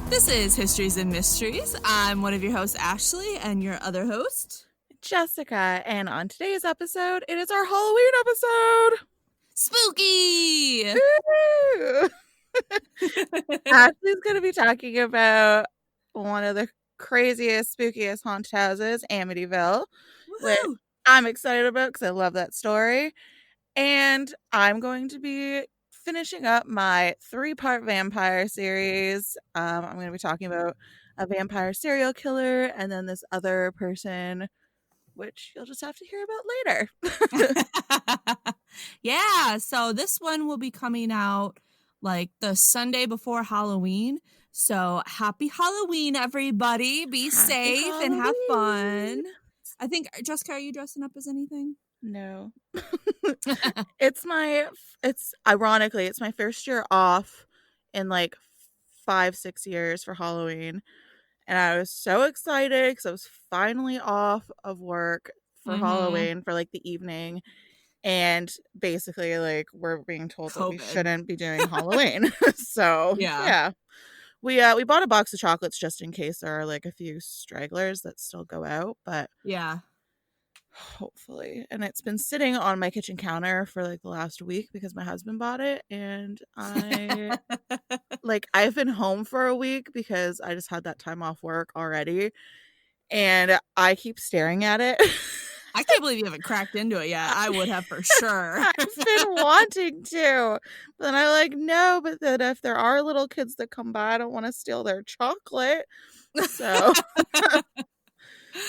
This is Histories and Mysteries. I'm one of your hosts, Ashley, and your other host, Jessica. And on today's episode, it is our Halloween episode. Spooky! Woo! Ashley's going to be talking about one of the craziest, spookiest haunted houses, Amityville, which Woohoo! I'm excited about because I love that story. And I'm going to be finishing up my 3-part vampire series. I'm going to be talking about a vampire serial killer and then this other person, which you'll just have to hear about later. Yeah, so this one will be coming out like the Sunday before Halloween. So happy Halloween, everybody. Be safe and have fun. I think, Jessica, are you dressing up as anything? No. It's ironically, it's my first year off in like 5-6 years for Halloween. And I was so excited because I was finally off of work for Halloween for like the evening. And basically, like, we're being told that we shouldn't be doing Halloween. So yeah. We bought a box of chocolates just in case there are like a few stragglers that still go out, but yeah. Hopefully. And it's been sitting on my kitchen counter for like the last week because my husband bought it, and I've been home for a week because I just had that time off work already, and I keep staring at it. I can't believe you haven't cracked into it yet. I would have for sure. I've been wanting to. But then I'm like, no, but then if there are little kids that come by, I don't want to steal their chocolate.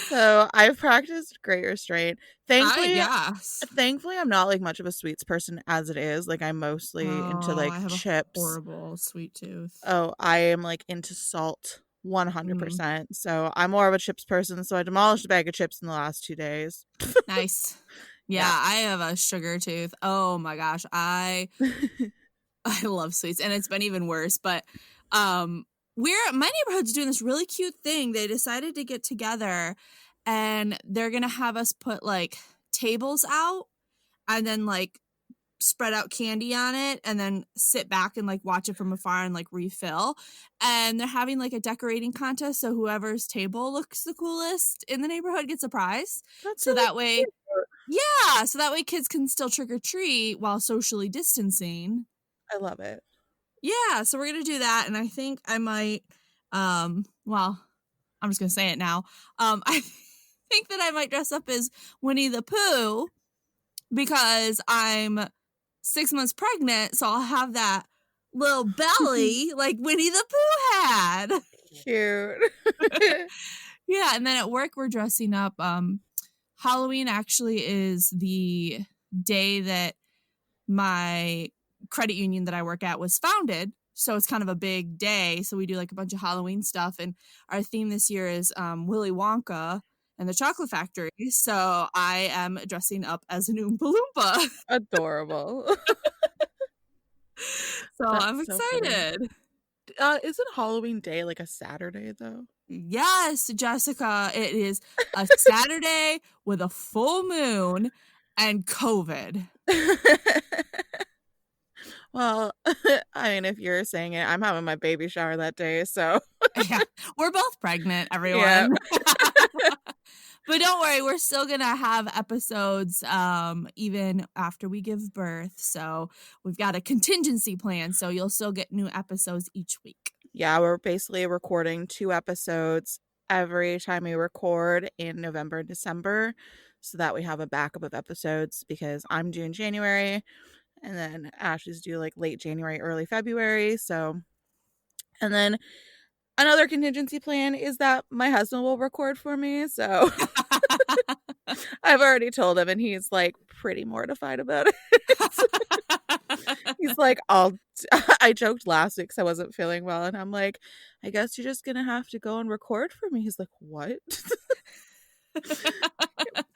So I've practiced great restraint. Thankfully, I'm not like much of a sweets person as it is. Like, I'm mostly into like I have chips. A horrible sweet tooth. Oh, I am like into salt 100%. So I'm more of a chips person. So I demolished a bag of chips in the last 2 days. Nice. Yeah, I have a sugar tooth. Oh my gosh, I love sweets, and it's been even worse. But my neighborhood's doing this really cute thing. They decided to get together, and they're gonna have us put like tables out, and then like spread out candy on it, and then sit back and like watch it from afar and like refill. And they're having like a decorating contest, so whoever's table looks the coolest in the neighborhood gets a prize. So that way kids can still trick or treat while socially distancing. I love it. Yeah, so we're gonna do that, and I think I might well, I'm just gonna say it now. I think that I might dress up as Winnie the Pooh because I'm 6 months pregnant, so I'll have that little belly like Winnie the Pooh had. Cute. Yeah, and then at work we're dressing up. Halloween actually is the day that my credit union that I work at was founded, so it's kind of a big day. So we do like a bunch of Halloween stuff, and our theme this year is Willy Wonka and the Chocolate Factory. So I am dressing up as an Oompa Loompa. Adorable. So I'm excited. Isn't Halloween Day like a Saturday though? Yes, Jessica, it is a Saturday with a full moon and COVID. Well, I mean, if you're saying it, I'm having my baby shower that day, so yeah, we're both pregnant, everyone. Yeah. But don't worry, we're still gonna have episodes even after we give birth. So we've got a contingency plan, so you'll still get new episodes each week. Yeah, we're basically recording 2 episodes every time we record in November and December, so that we have a backup of episodes, because I'm due in January, and then Ashley's due like late January, early February. So, and then another contingency plan is that my husband will record for me. So I've already told him, and he's like pretty mortified about it. He's like, I joked last week because I wasn't feeling well, and I'm like, I guess you're just gonna have to go and record for me. He's like, what?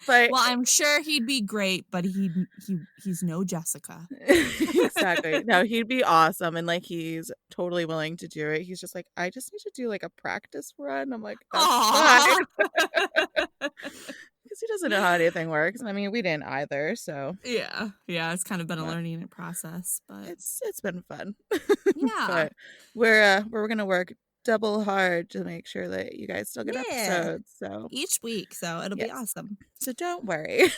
But well, I'm sure he'd be great, but he's no Jessica. Exactly. No, he'd be awesome, and like he's totally willing to do it. He's just like, I just need to do like a practice run. I'm like, that's fine. Because he doesn't know how anything works. I mean, we didn't either, so yeah, it's kind of been a learning process, but it's been fun. Yeah, but we're gonna work double hard to make sure that you guys still get Yeah. episodes. So Each week, so it'll be yes. awesome. So don't worry.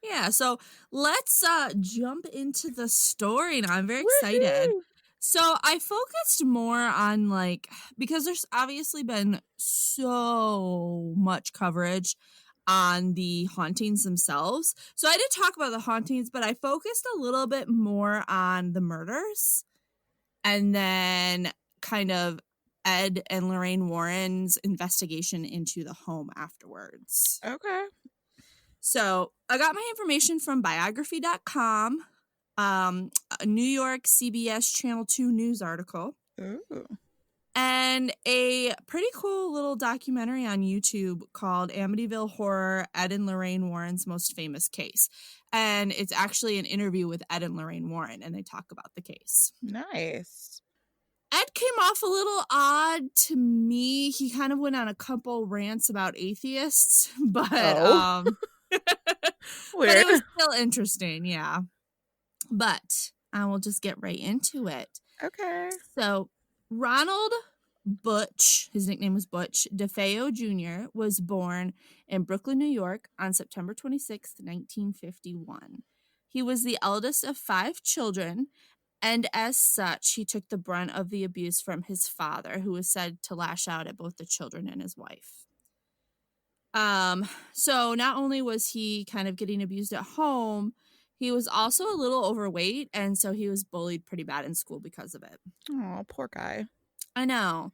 Yeah, so let's jump into the story now. I'm very excited. Woohoo! So I focused more on because there's obviously been so much coverage on the hauntings themselves. So I did talk about the hauntings, but I focused a little bit more on the murders and then kind of Ed and Lorraine Warren's investigation into the home afterwards. Okay. So I got my information from biography.com, a New York CBS Channel 2 news article, Ooh. and a pretty cool little documentary on YouTube called Amityville Horror, Ed and Lorraine Warren's Most Famous Case. And it's actually an interview with Ed and Lorraine Warren, and they talk about the case. Nice. Ed came off a little odd to me. He kind of went on a couple rants about atheists, but Weird. but it was still interesting, yeah. But I will just get right into it. Okay. So Ronald Butch, his nickname was Butch, DeFeo Jr., was born in Brooklyn, New York on September 26th, 1951. He was the eldest of 5 children, and as such, he took the brunt of the abuse from his father, who was said to lash out at both the children and his wife. So not only was he kind of getting abused at home, he was also a little overweight, and so he was bullied pretty bad in school because of it. Oh, poor guy. I know.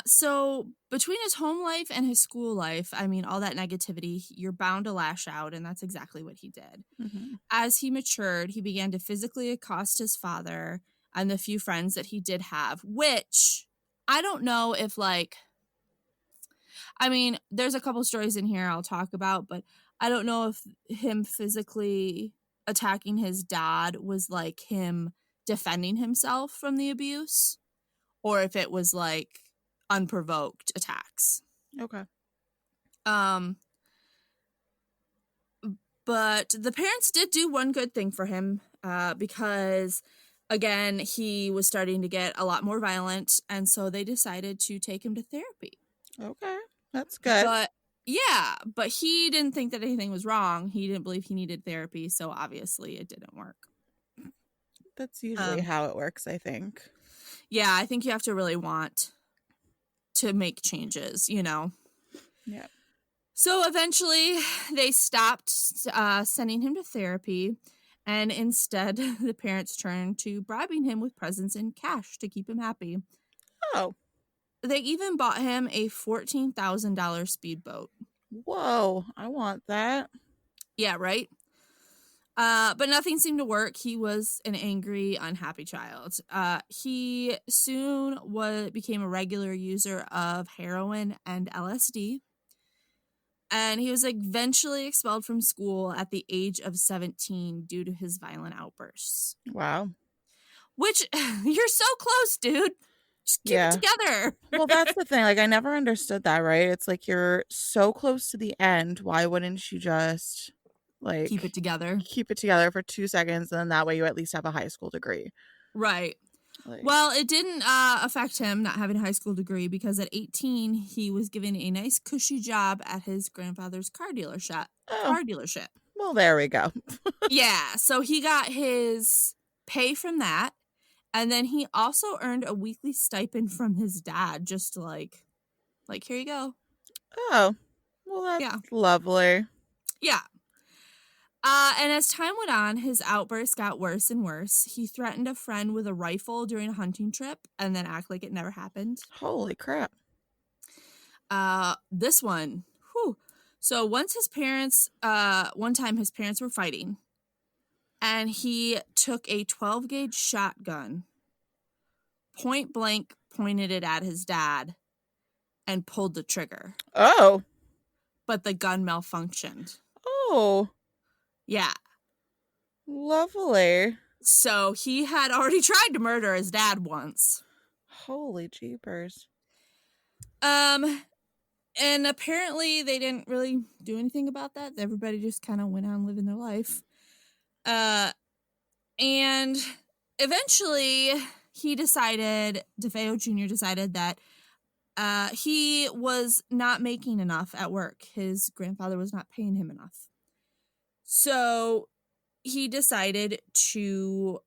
So between his home life and his school life, I mean, all that negativity, you're bound to lash out, and that's exactly what he did. Mm-hmm. As he matured, he began to physically accost his father and the few friends that he did have, which I don't know if I mean, there's a couple stories in here I'll talk about, but I don't know if him physically attacking his dad was him defending himself from the abuse, or if it was unprovoked attacks. Okay. But the parents did do one good thing for him, because again, he was starting to get a lot more violent, and so they decided to take him to therapy. Okay. That's good. But he didn't think that anything was wrong. He didn't believe he needed therapy, so obviously it didn't work. That's usually how it works, I think. Yeah, I think you have to really want to make changes, Yeah. So eventually they stopped sending him to therapy, and instead the parents turned to bribing him with presents and cash to keep him happy. Oh. They even bought him a $14,000 speedboat. Whoa, I want that. Yeah, right? But nothing seemed to work. He was an angry, unhappy child. He soon became a regular user of heroin and LSD. And he was eventually expelled from school at the age of 17 due to his violent outbursts. Wow. Which, you're so close, dude. Just keep it together. Well, that's the thing. I never understood that, right? It's you're so close to the end. Why wouldn't you just, keep it together? Keep it together for 2 seconds, and then that way you at least have a high school degree. Right. Well, it didn't affect him not having a high school degree, because at 18, he was given a nice cushy job at his grandfather's car dealership. Well, there we go. Yeah. So he got his pay from that. And then he also earned a weekly stipend from his dad, just here you go. Oh, well, that's lovely. Yeah. And as time went on, his outbursts got worse and worse. He threatened a friend with a rifle during a hunting trip and then act like it never happened. Holy crap. This one, whew. So one time his parents were fighting, and he took a 12-gauge shotgun, point blank pointed it at his dad, and pulled the trigger. Oh. But the gun malfunctioned. Oh. Yeah. Lovely. So he had already tried to murder his dad once. Holy jeepers. And apparently they didn't really do anything about that. Everybody just kind of went on living their life. And eventually DeFeo Jr. decided that he was not making enough at work. His grandfather was not paying him enough. So he decided to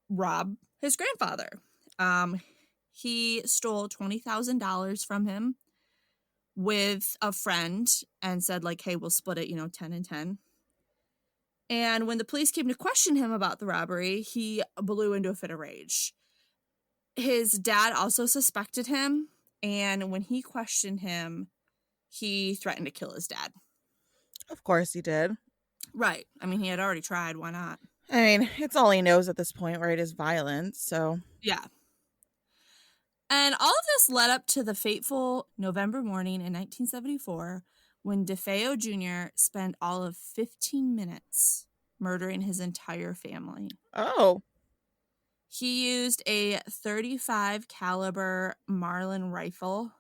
rob his grandfather. He stole $20,000 from him with a friend and said, like, hey, we'll split it, 10 and 10. And when the police came to question him about the robbery, he blew into a fit of rage. His dad also suspected him, and when he questioned him, he threatened to kill his dad. Of course he did. Right. I mean, he had already tried. Why not? I mean, it's all he knows at this point, right, is violence, so. Yeah. And all of this led up to the fateful November morning in 1974 when DeFeo Jr. spent all of 15 minutes murdering his entire family. Oh. He used a .35 caliber Marlin rifle.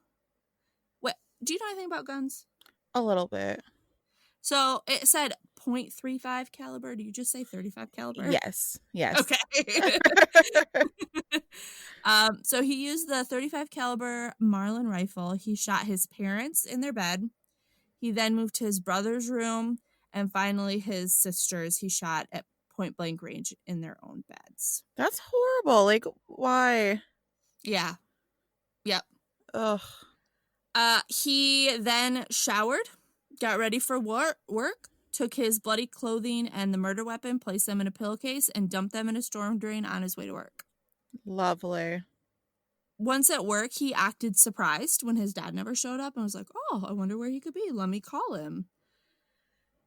What? Do you know anything about guns? A little bit. So it said .35 caliber. Do you just say 35 caliber? Yes. Okay. So he used the .35 caliber Marlin rifle. He shot his parents in their bed. He then moved to his brother's room, and finally his sisters he shot at point blank range in their own beds. That's horrible. Like, why? Yeah. Yep. Ugh. He then showered, got ready for work, took his bloody clothing and the murder weapon, placed them in a pillowcase, and dumped them in a storm drain on his way to work. Lovely. Once at work, he acted surprised when his dad never showed up and was like, oh, I wonder where he could be. Let me call him.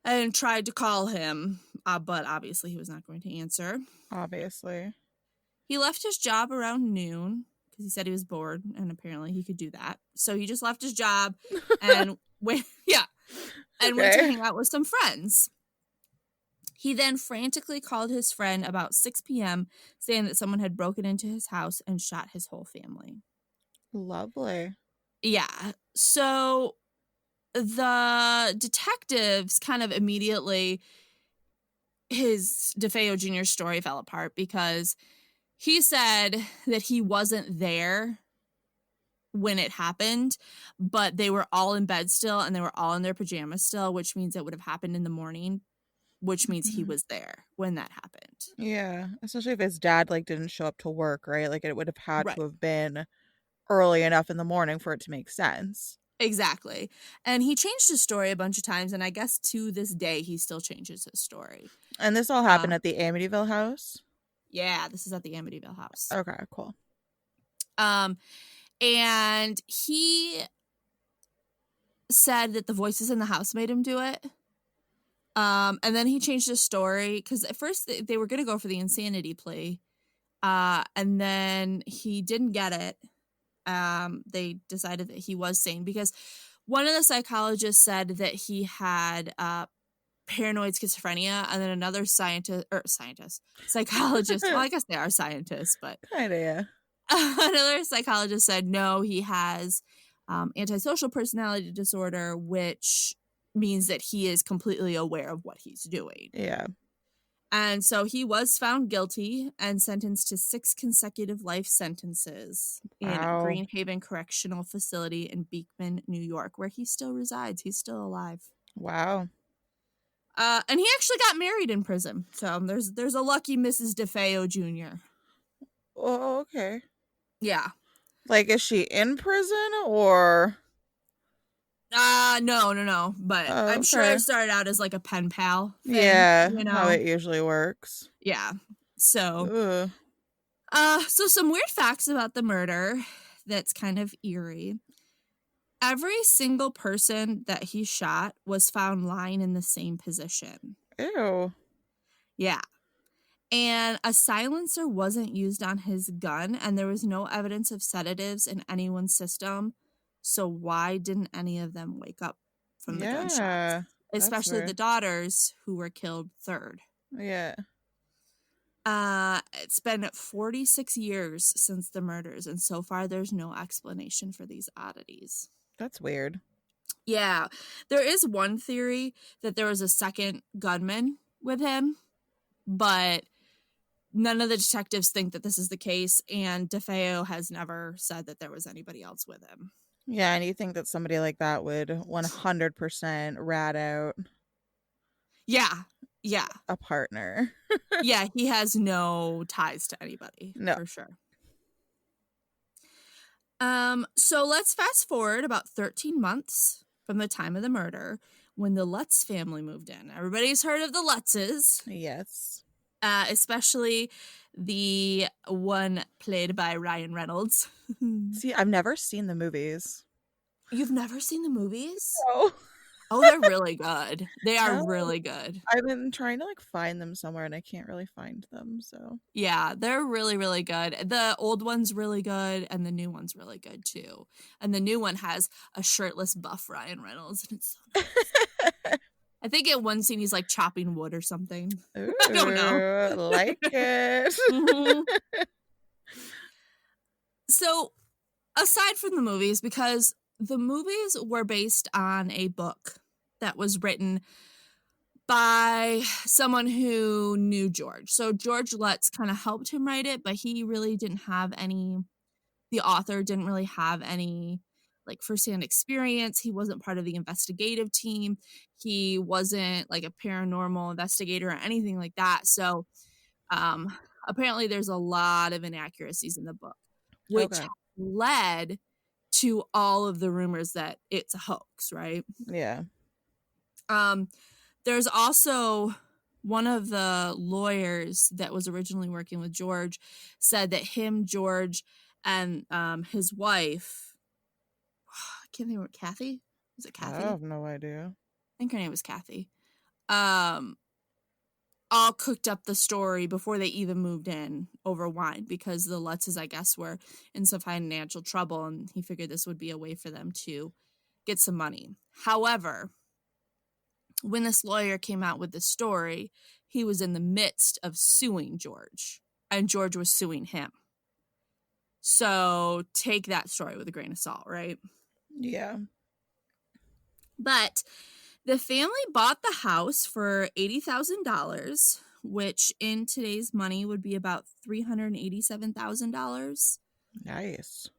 And tried to call him, but obviously he was not going to answer. Obviously. He left his job around noon because he said he was bored, and apparently he could do that. So he just left his job and went to hang out with some friends. He then frantically called his friend about 6 p.m. saying that someone had broken into his house and shot his whole family. Lovely. Yeah. So the detectives kind of immediately, his DeFeo Jr. story fell apart because he said that he wasn't there when it happened, but they were all in bed still and they were all in their pajamas still, which means it would have happened in the morning, which means he was there when that happened. Yeah, especially if his dad didn't show up to work, right? Like it would have had Right. to have been early enough in the morning for it to make sense. Exactly. And he changed his story a bunch of times, and I guess to this day he still changes his story. And this all happened at the Amityville house? Yeah, this is at the Amityville house. Okay, cool. And he said that the voices in the house made him do it. And then he changed his story because at first they were going to go for the insanity plea. And then he didn't get it. They decided that he was sane because one of the psychologists said that he had paranoid schizophrenia, and then another psychologist, well, I guess they are scientists, but Kind of, yeah. Another psychologist said no, he has antisocial personality disorder, which means that he is completely aware of what he's doing. Yeah. And so he was found guilty and sentenced to 6 consecutive life sentences in Greenhaven Correctional Facility in Beekman, New York, where he still resides. He's still alive. Wow. And he actually got married in prison. So there's a lucky Mrs. DeFeo Jr. Oh, okay. Yeah. Is she in prison or? No. But I'm sure it started out as a pen pal thing. Yeah, how it usually works. Yeah. So, so some weird facts about the murder that's kind of eerie. Every single person that he shot was found lying in the same position. Ew. Yeah. And a silencer wasn't used on his gun, and there was no evidence of sedatives in anyone's system. So why didn't any of them wake up from the gunshots? Especially the daughters who were killed third. Yeah. It's been 46 years since the murders, and so far there's no explanation for these oddities. That's weird. Yeah. There is one theory that there was a second gunman with him, but none of the detectives think that this is the case, and DeFeo has never said that there was anybody else with him. Yeah, and you think that somebody like that would 100% rat out Yeah. a partner. Yeah, he has no ties to anybody, No. for sure. So let's fast forward about 13 months from the time of the murder when the Lutz family moved in. Everybody's heard of the Lutzes. Yes. Especially the one played by Ryan Reynolds. See, I've never seen the movies. You've never seen the movies? No. Oh, they're really good. They are No. really good. I've been trying to like find them somewhere and I can't really find them, so. Yeah, they're really, really good. The old one's really good, and the new one's really good too. And the new one has a shirtless buff Ryan Reynolds, and it's so nice. I think at one scene he's like chopping wood or something. Ooh, I don't know. Like it. Mhm. So, aside from the movies, because the movies were based on a book that was written by someone who knew George. So George Lutz kind of helped him write it, but he really didn't have any, the author didn't really have any like firsthand experience. He wasn't part of the investigative team. He wasn't like a paranormal investigator or anything like that. So apparently there's a lot of inaccuracies in the book, which led to all of the rumors that it's a hoax, right? Yeah. There's also one of the lawyers that was originally working with George said that him, George, and his wife, I can't remember, Kathy? Was it Kathy? I have no idea. I think her name was Kathy. All cooked up the story before they even moved in over wine because the Lutzes, I guess, were in some financial trouble, and he figured this would be a way for them to get some money. However, when this lawyer came out with the story, he was in the midst of suing George, and George was suing him. So take that story with a grain of salt, right? Yeah. But the family bought the house for $80,000, which in today's money would be about $387,000. Nice.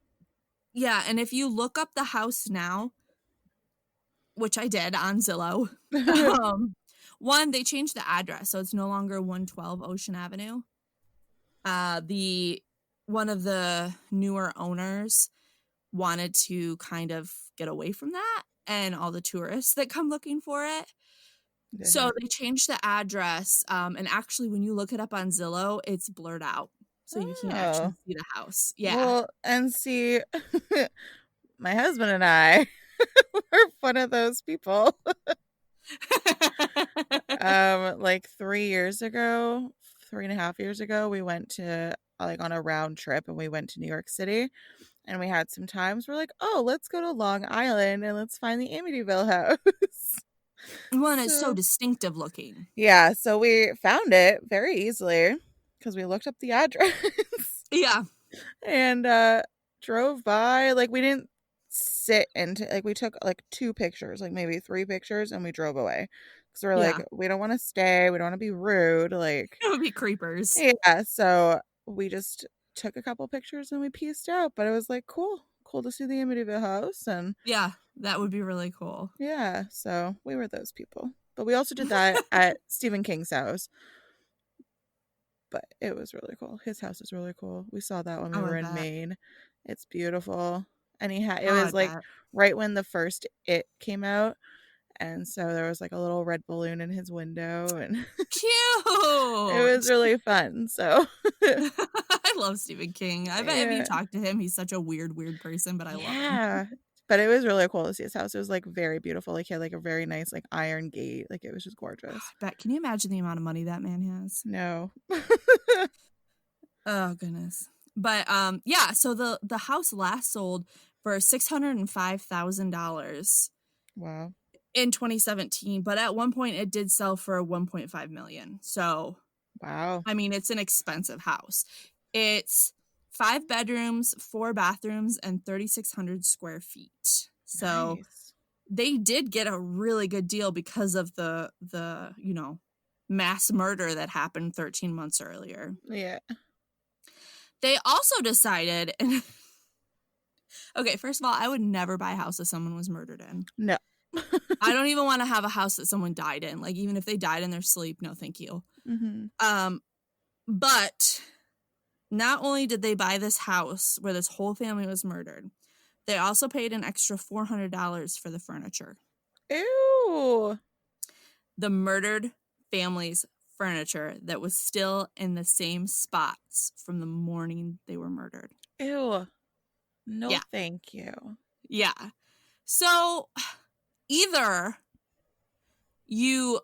Yeah, and if you look up the house now, which I did on Zillow, one, they changed the address, so it's no longer 112 Ocean Avenue. One of the newer owners wanted to kind of get away from that and all the tourists that come looking for it. Yeah. So they changed the address, and actually when you look it up on Zillow, it's blurred out, so you can't actually see the house. Yeah. Well, and see, my husband and I were one of those people. Like 3.5 years ago, we went to like on a round trip and we went to New York City and we had some times. We're like, oh, let's go to Long Island and let's find the Amityville house. One is so distinctive looking. Yeah, so we found it very easily because we looked up the address. Yeah. And drove by. Like we didn't sit and like we took like 2 pictures, like maybe 3 pictures, and we drove away because we're like, we don't want to stay, we don't want to be rude, like it would be creepers. Yeah, so we just took a couple pictures and we pieced out, but it was like cool to see the Amityville house. And yeah, that would be really cool. Yeah, so we were those people, but we also did that at Stephen King's house, but it was really cool. His house is really cool. We saw that when we were in Maine. It's beautiful. And it was like right when the first It came out, and so there was like a little red balloon in his window, and cute. It was really fun. So I love Stephen King. I bet if you talk to him, he's such a weird person, but I love him. But it was really cool to see his house. It was like very beautiful. Like he had like a very nice like iron gate. Like it was just gorgeous. Bet. Can you imagine the amount of money that man has? No. Oh goodness. But yeah, so the house last sold for $605,000. Wow. In 2017, but at one point it did sell for $1.5 million. So wow. I mean, it's an expensive house. It's 5 bedrooms, 4 bathrooms, and 3,600 square feet. So they did get a really good deal because of the mass murder that happened 13 months earlier. Yeah. They also decided, okay, first of all, I would never buy a house that someone was murdered in. No. I don't even want to have a house that someone died in. Like, even if they died in their sleep, no thank you. Mm-hmm. But not only did they buy this house where this whole family was murdered, they also paid an extra $400 for the furniture. Ew. The murdered family's furniture that was still in the same spots from the morning they were murdered. Ew. No, Yeah. thank you. Yeah. So either you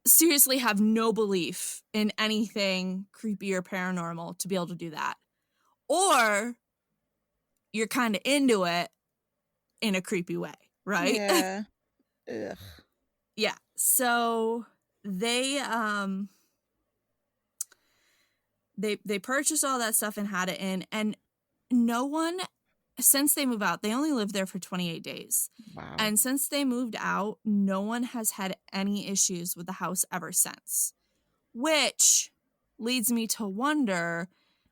seriously have no belief in anything creepy or paranormal to be able to do that, or you're kind of into it in a creepy way, right? Yeah. Ugh. Yeah. So they purchased all that stuff and had it in, and no one, since they moved out, they only lived there for 28 days. Wow. And since they moved out, no one has had any issues with the house ever since. Which leads me to wonder,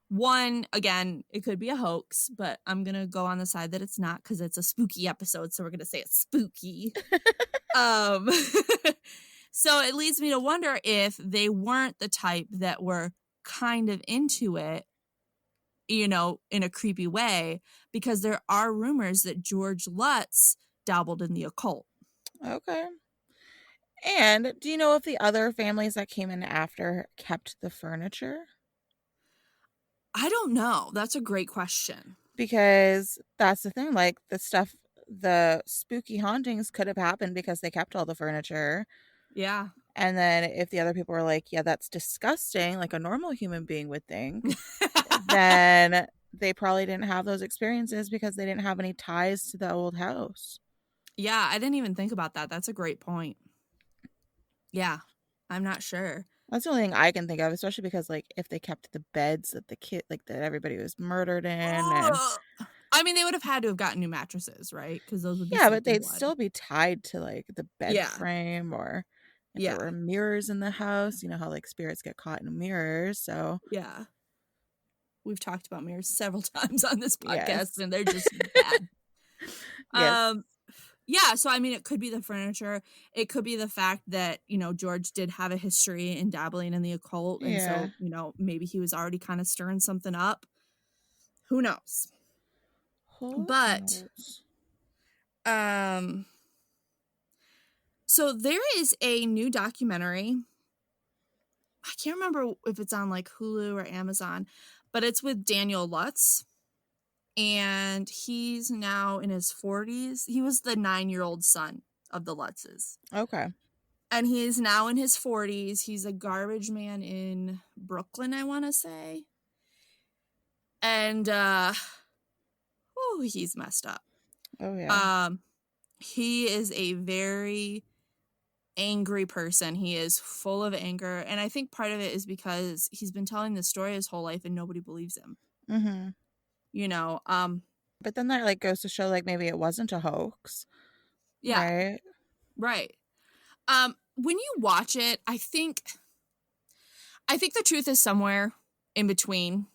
one, again, it could be a hoax, but I'm going to go on the side that it's not because it's a spooky episode, so we're going to say it's spooky. So it leads me to wonder if they weren't the type that were kind of into it, you know, in a creepy way, because there are rumors that George Lutz dabbled in the occult. Okay. And do you know if the other families that came in after kept the furniture? I don't know. That's a great question. Because that's the thing, like the spooky hauntings could have happened because they kept all the furniture. Yeah. And then if the other people were like, yeah, that's disgusting, like a normal human being would think, then they probably didn't have those experiences because they didn't have any ties to the old house. Yeah, I didn't even think about that. That's a great point. Yeah, I'm not sure. That's the only thing I can think of, especially because like if they kept the beds that that everybody was murdered in, and I mean, they would have had to have gotten new mattresses, right? Because those would be yeah, but soaked in they'd blood. still be tied to like the bed Yeah. frame, or if Yeah. there were mirrors in the house, you know how like spirits get caught in mirrors. So Yeah. We've talked about mirrors several times on this podcast, yes. and they're just bad. Yes. Yeah, so I mean, it could be the furniture. It could be the fact that, you know, George did have a history in dabbling in the occult. And Yeah. so, you know, maybe he was already kind of stirring something up. Who knows? Who But, knows? so there is a new documentary. I can't remember if it's on like Hulu or Amazon, but it's with Daniel Lutz. And he's now in his 40s. He was the 9-year-old son of the Lutzes. Okay. And he is now in his 40s. He's a garbage man in Brooklyn, I want to say. And, he's messed up. Oh, yeah. He is a very angry person. He is full of anger. And I think part of it is because he's been telling this story his whole life and nobody believes him. Mm-hmm. You know, but then that like goes to show like maybe it wasn't a hoax. Yeah. Right. When you watch it, I think the truth is somewhere in between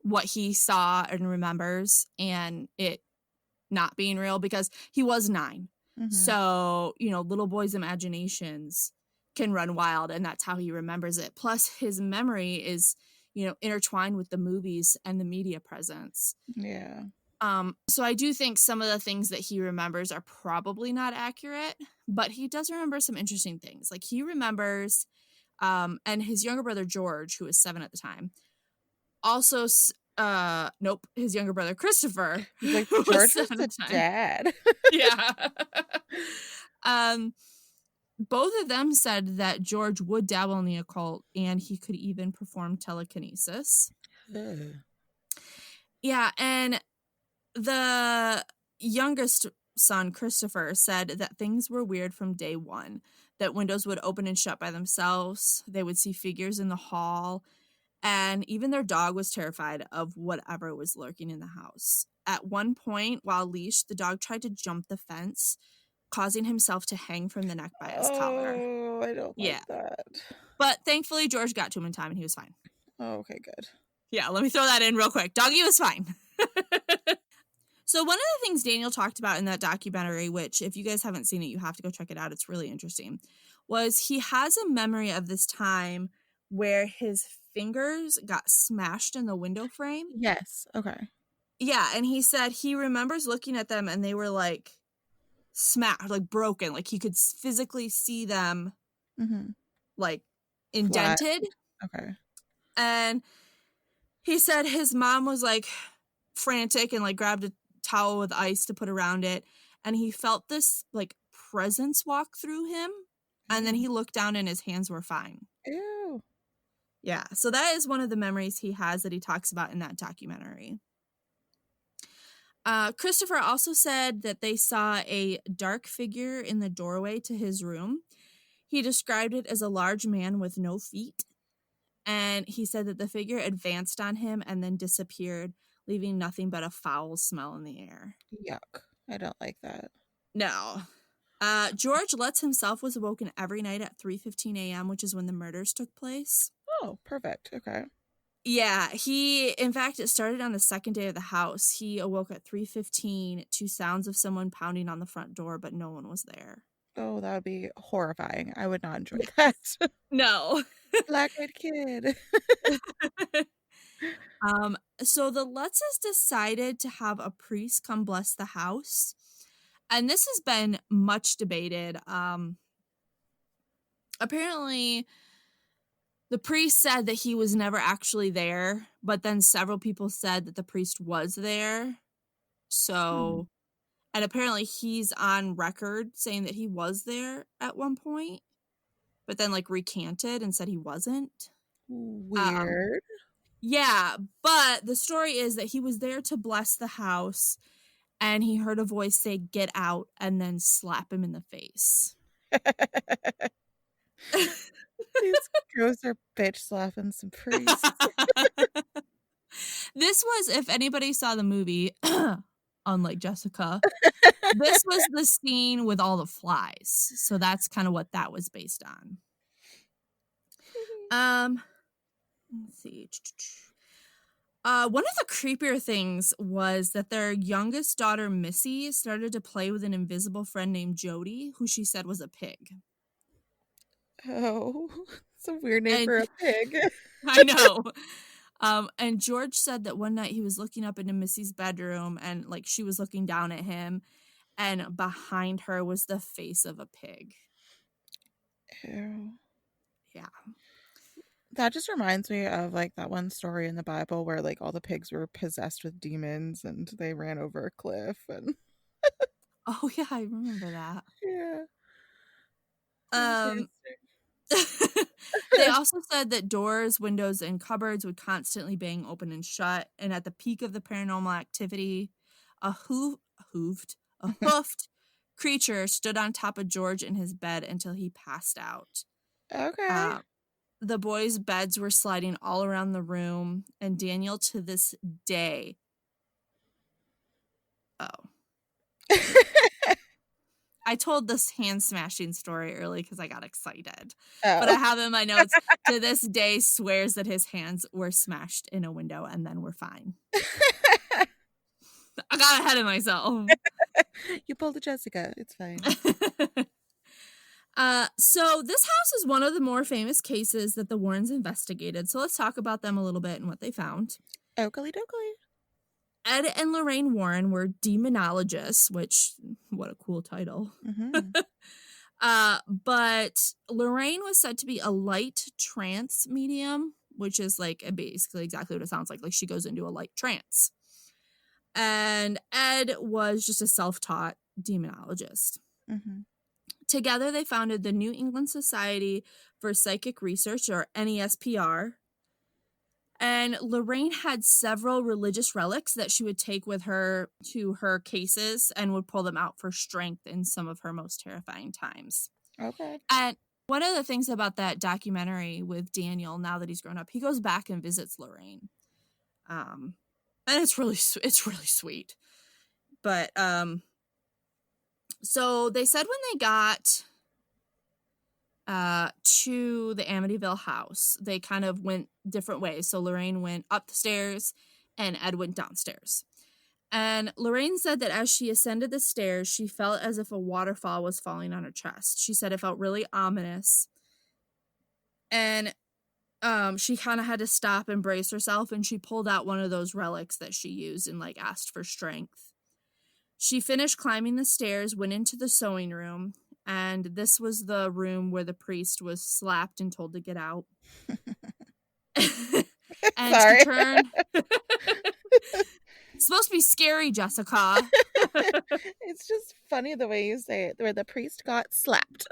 what he saw and remembers and it not being real, because he was 9. Mm-hmm. So, you know, little boys' imaginations can run wild, and that's how he remembers it. Plus, his memory is, you know, intertwined with the movies and the media presence. Yeah. So I do think some of the things that he remembers are probably not accurate, but he does remember some interesting things. Like he remembers, and his younger brother George, who was 7 at the time, also, nope, his younger brother Christopher. He's like, George was the dad. Yeah. Both of them said that George would dabble in the occult and he could even perform telekinesis. Ugh. Yeah, and the youngest son, Christopher, said that things were weird from day one, that windows would open and shut by themselves. They would see figures in the hall, and even their dog was terrified of whatever was lurking in the house. At one point, while leashed, the dog tried to jump the fence, causing himself to hang from the neck by his collar. Oh, I don't Yeah. like that. But thankfully, George got to him in time and he was fine. Oh, okay, good. Yeah, let me throw that in real quick. Doggy was fine. So one of the things Daniel talked about in that documentary, which if you guys haven't seen it, you have to go check it out. It's really interesting, was he has a memory of this time where his fingers got smashed in the window frame. Yes. Okay. Yeah, and he said he remembers looking at them and they were like smashed, like broken. Like he could physically see them like Flat. indented. Okay. And he said his mom was like frantic and like grabbed a towel with ice to put around it. And he felt this like presence walk through him. And then he looked down and his hands were fine. Ew. Yeah. So that is one of the memories he has that he talks about in that documentary. Christopher also said that they saw a dark figure in the doorway to his room. He described it as a large man with no feet. And he said that the figure advanced on him and then disappeared, leaving nothing but a foul smell in the air. Yuck. I don't like that. No. George Lutz himself was awoken every night at 3:15 a.m., which is when the murders took place. Oh, perfect. Okay. Yeah, in fact, it started on the second day of the house. He awoke at 3:15 to sounds of someone pounding on the front door, but no one was there. Oh, that would be horrifying. I would not enjoy Yes. that. No. Black-eyed kid. So the Lutzes decided to have a priest come bless the house. And this has been much debated. Apparently, the priest said that he was never actually there, but then several people said that the priest was there. So, and apparently he's on record saying that he was there at one point, but then like recanted and said he wasn't. Weird. Yeah, but the story is that he was there to bless the house and he heard a voice say, "Get out," and then slap him in the face. These ghosts are bitch slapping some priests. This was, if anybody saw the movie, unlike Jessica, this was the scene with all the flies. So that's kind of what that was based on. Let's see. One of the creepier things was that their youngest daughter, Missy, started to play with an invisible friend named Jody, who she said was a pig. Oh, it's a weird name for a pig. I know. And George said that one night he was looking up into Missy's bedroom and like she was looking down at him and behind her was the face of a pig. Ew. Yeah. That just reminds me of like that one story in the Bible where like all the pigs were possessed with demons and they ran over a cliff and Oh yeah, I remember that. Yeah. They also said that doors, windows, and cupboards would constantly bang open and shut. And at the peak of the paranormal activity, a hoofed creature stood on top of George in his bed until he passed out. Okay. The boys' beds were sliding all around the room, and Daniel to this day. Oh. I told this hand smashing story early because I got excited. Oh. But I have in my notes, to this day swears that his hands were smashed in a window and then were fine. I got ahead of myself. You pulled a Jessica. It's fine. So this house is one of the more famous cases that the Warrens investigated. So let's talk about them a little bit and what they found. Oakley dokley. Ed and Lorraine Warren were demonologists, which, what a cool title. Mm-hmm. But Lorraine was said to be a light trance medium, which is like basically exactly what it sounds like. Like she goes into a light trance. And Ed was just a self-taught demonologist. Mm-hmm. Together, they founded the New England Society for Psychic Research, or NESPR. And Lorraine had several religious relics that she would take with her to her cases and would pull them out for strength in some of her most terrifying times. Okay. And one of the things about that documentary with Daniel, now that he's grown up, he goes back and visits Lorraine. And it's really sweet. But so they said when they got to the Amityville house. They kind of went different ways. So Lorraine went up the stairs and Ed went downstairs. And Lorraine said that as she ascended the stairs, she felt as if a waterfall was falling on her chest. She said it felt really ominous. And she kind of had to stop and brace herself, and she pulled out one of those relics that she used and like asked for strength. She finished climbing the stairs, went into the sewing room, and this was the room where the priest was slapped and told to get out. And Sorry. she turned. It's supposed to be scary, Jessica. It's just funny the way you say it, where the priest got slapped.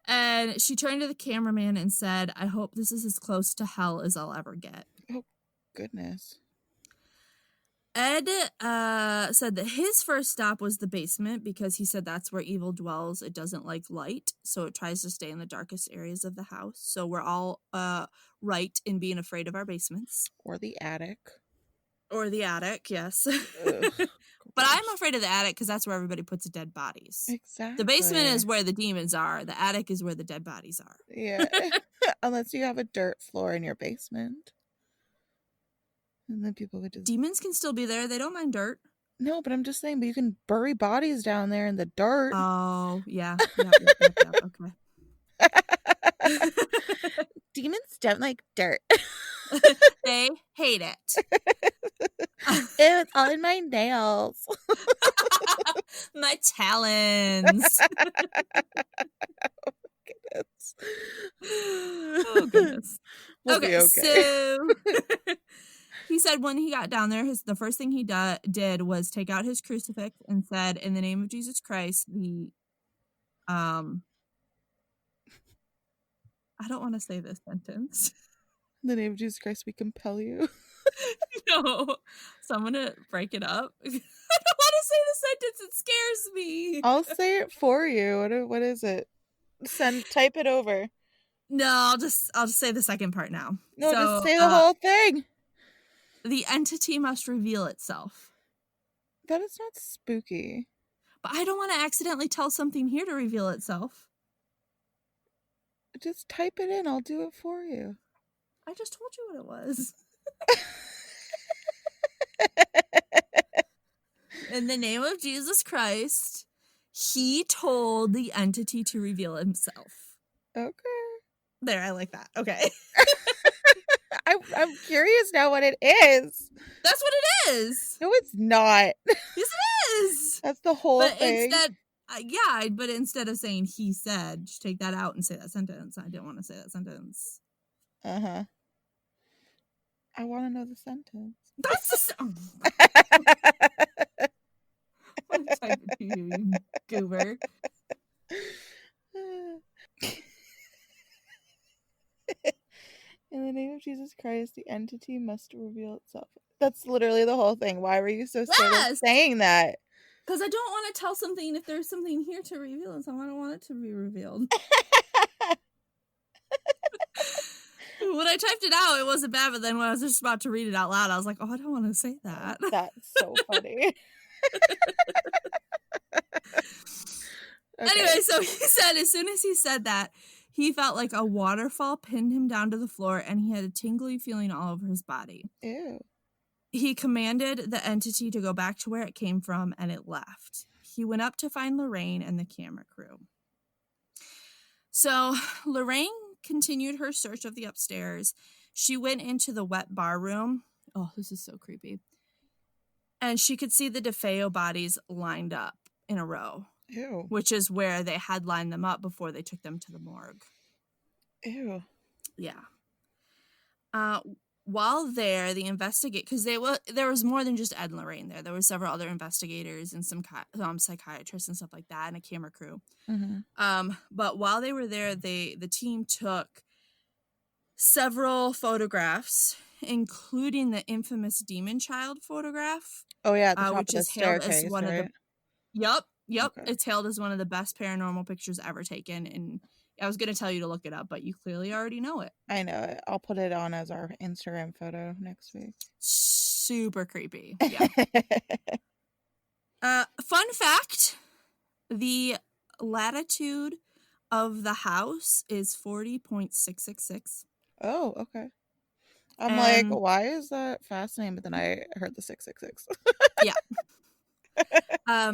And she turned to the cameraman and said, "I hope this is as close to hell as I'll ever get." Oh, goodness. Ed said that his first stop was the basement because he said that's where evil dwells. It doesn't like light, so it tries to stay in the darkest areas of the house. So we're all right in being afraid of our basements. Or the attic. Or the attic, yes. Ugh, But I'm afraid of the attic because that's where everybody puts dead bodies. exactly. The basement is where the demons are. The attic is where the dead bodies are. Yeah. Unless you have a dirt floor in your basement. And then people could just... Demons can still be there. They don't mind dirt. No, but I'm just saying, but you can bury bodies down there in the dirt. Oh, yeah. Okay. Demons don't like dirt. They hate it. It's all in my nails. My talons. Oh, goodness. We'll Okay, so he said when he got down there, the first thing he did was take out his crucifix and said, "In the name of Jesus Christ, I don't want to say this sentence. In the name of Jesus Christ, we compel you." No, so I'm gonna break it up. I don't want to say the sentence. It scares me. I'll say it for you. What is it? Type it over. No, I'll just say the second part now. No, just say the whole thing. The entity must reveal itself. That is not spooky. But I don't want to accidentally tell something here to reveal itself. Just type it in. I'll do it for you. I just told you what it was. In the name of Jesus Christ, he told the entity to reveal himself. Okay. There, I like that. Okay. I'm curious now what it is. That's what it is. No, it's not. Yes, it is. That's the whole thing. But instead of saying he said, just take that out and say that sentence. I didn't want to say that sentence. Uh-huh. I want to know the sentence. That's the song. What type of you goober? In the name of Jesus Christ, the entity must reveal itself. That's literally the whole thing. Why were you so scared of saying that? Because I don't want to tell something if there's something here to reveal, so I don't want it to be revealed. When I typed it out, it wasn't bad, but then when I was just about to read it out loud, I was like, oh, I don't want to say that. That's so funny. Okay. Anyway, so he said as soon as he said that, he felt like a waterfall pinned him down to the floor, and he had a tingly feeling all over his body. Ew. He commanded the entity to go back to where it came from, and it left. He went up to find Lorraine and the camera crew. So Lorraine continued her search of the upstairs. She went into the wet bar room. Oh, this is so creepy. And she could see the DeFeo bodies lined up in a row. Ew. Which is where they had lined them up before they took them to the morgue. Ew. Yeah. While there, the because there was more than just Ed and Lorraine there. There were several other investigators and some psychiatrists and stuff like that, and a camera crew. Mm-hmm. But while they were there, the team took several photographs, including the infamous demon child photograph. Oh yeah, at the top which of the is hailed staircase, as one right? of the. Yep. Okay. It's hailed as one of the best paranormal pictures ever taken, and I was going to tell you to look it up, but you clearly already know it. I know it. I'll put it on as our Instagram photo next week. Super creepy. Yeah. Fun fact, The latitude of the house is 40.666. Oh, okay. I'm like, And why is that fascinating? But then I heard the 666. yeah.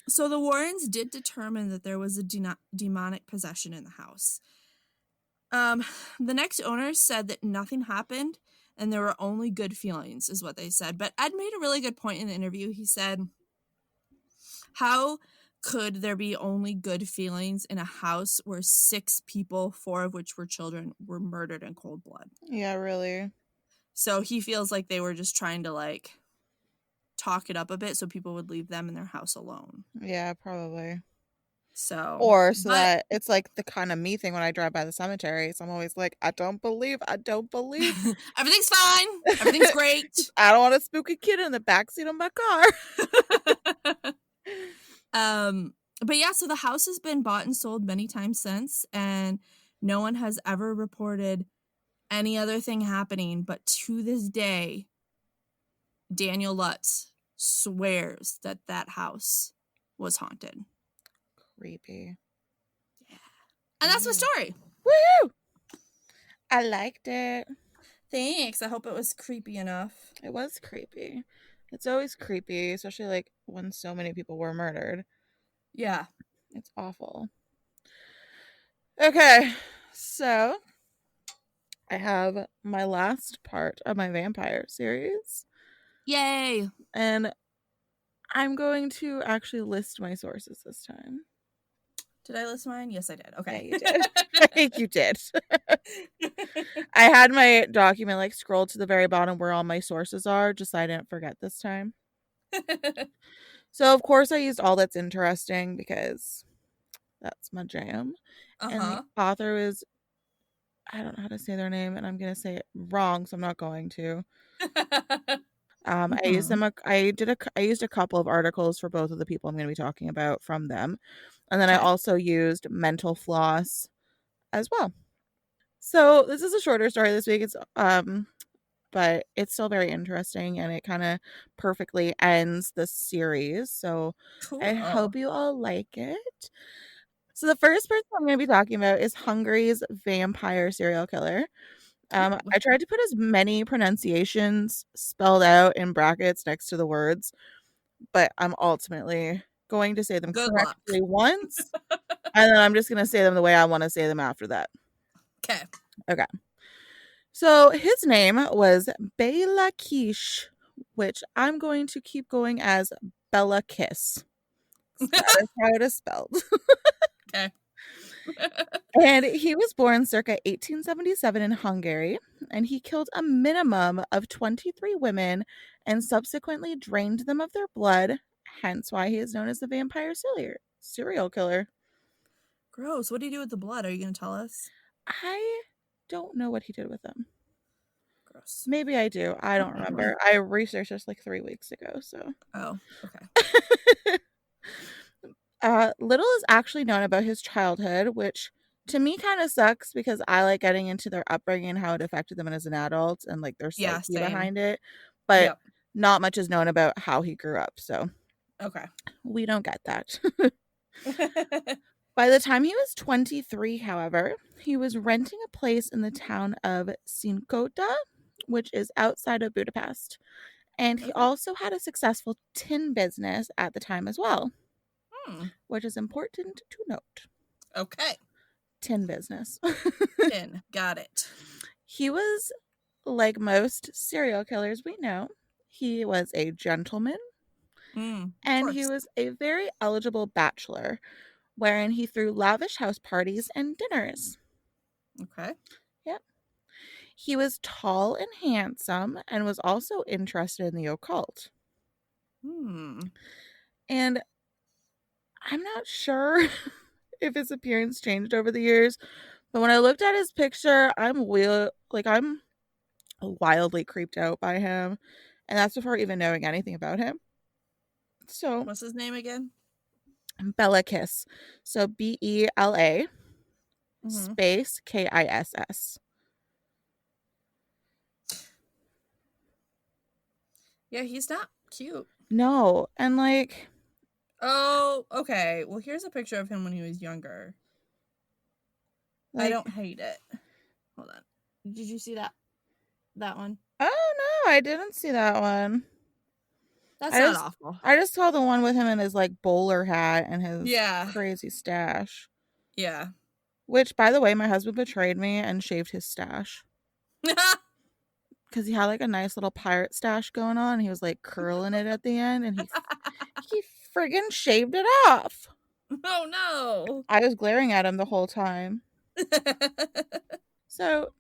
So the Warrens did determine that there was a demonic possession in the house. The next owners said that nothing happened and there were only good feelings, is what they said. But Ed made a really good point in the interview. He said, how could there be only good feelings in a house where 6 people, 4 of which were children, were murdered in cold blood? Yeah, really. So he feels like they were just trying to like talk it up a bit so people would leave them in their house alone. Yeah, probably. So, Or so but that it's like the kind of me thing when I drive by the cemetery. So I'm always like, I don't believe. everything's fine. Everything's great. I don't want a spooky kid in the backseat of my car. But yeah, so the house has been bought and sold many times since, and no one has ever reported any other thing happening. But to this day, Daniel Lutz swears that that house was haunted. Creepy. Yeah. And that's my story. Woohoo! I liked it. Thanks. I hope it was creepy enough. It was creepy. It's always creepy, especially like when so many people were murdered. Yeah. It's awful. Okay, so I have my last part of my vampire series. Yay. And I'm going to actually list my sources this time. Did I list mine? Yes, I did. Okay. Yeah, you did. I think you did. I had my document like scrolled to the very bottom where all my sources are, just so I didn't forget this time. So, of course, I used all that's interesting because that's my jam. And the author is, I don't know how to say their name, and I'm going to say it wrong, so I'm not going to. I used them. I used a couple of articles for both of the people I'm going to be talking about from them, and then I also used Mental Floss as well. So this is a shorter story this week. It's but it's still very interesting, and it kind of perfectly ends the series. So cool. I hope you all like it. So the first person I'm going to be talking about is Hungary's vampire serial killer. I tried to put as many pronunciations spelled out in brackets next to the words, but I'm ultimately going to say them correctly once, and then I'm just going to say them the way I want to say them after that. Okay. So his name was Bela Kish, which I'm going to keep going as Bella Kiss. That is how it is spelled. Okay. And he was born circa 1877 in Hungary, and he killed a minimum of 23 women and subsequently drained them of their blood, hence why he is known as the vampire serial killer. Gross. What did he do with the blood? Are you going to tell us? I don't know what he did with them. Gross. Maybe I do. I don't remember. I researched this like 3 weeks ago, so. Oh, okay. Little is actually known about his childhood, which to me kind of sucks because I like getting into their upbringing and how it affected them as an adult and like their psyche behind it. But not much is known about how he grew up. So we don't get that. By the time he was 23, however, he was renting a place in the town of Sincota, which is outside of Budapest. And he also had a successful tin business at the time as well. Which is important to note. Okay. Tin business. Tin. Got it. He was, like most serial killers we know, he was a gentleman. And he was a very eligible bachelor, wherein he threw lavish house parties and dinners. Okay. Yep. He was tall and handsome and was also interested in the occult. And I'm not sure if his appearance changed over the years, but when I looked at his picture, I'm wildly creeped out by him, and that's before even knowing anything about him. So, what's his name again? Bella Kiss. So Bela space Kiss. Yeah, he's not cute. No, and like Oh, okay. Well, here's a picture of him when he was younger. I Like, don't hate it. Hold on. Did you see that one? oh no, I didn't see that one. That's I not just awful. I just saw the one with him in his like bowler hat and his Yeah. crazy stash. Yeah. Which, by the way, my husband betrayed me and shaved his stash. Because he had like a nice little pirate stash going on. He was like curling it at the end, and he friggin' shaved it off. Oh no. I was glaring at him the whole time. So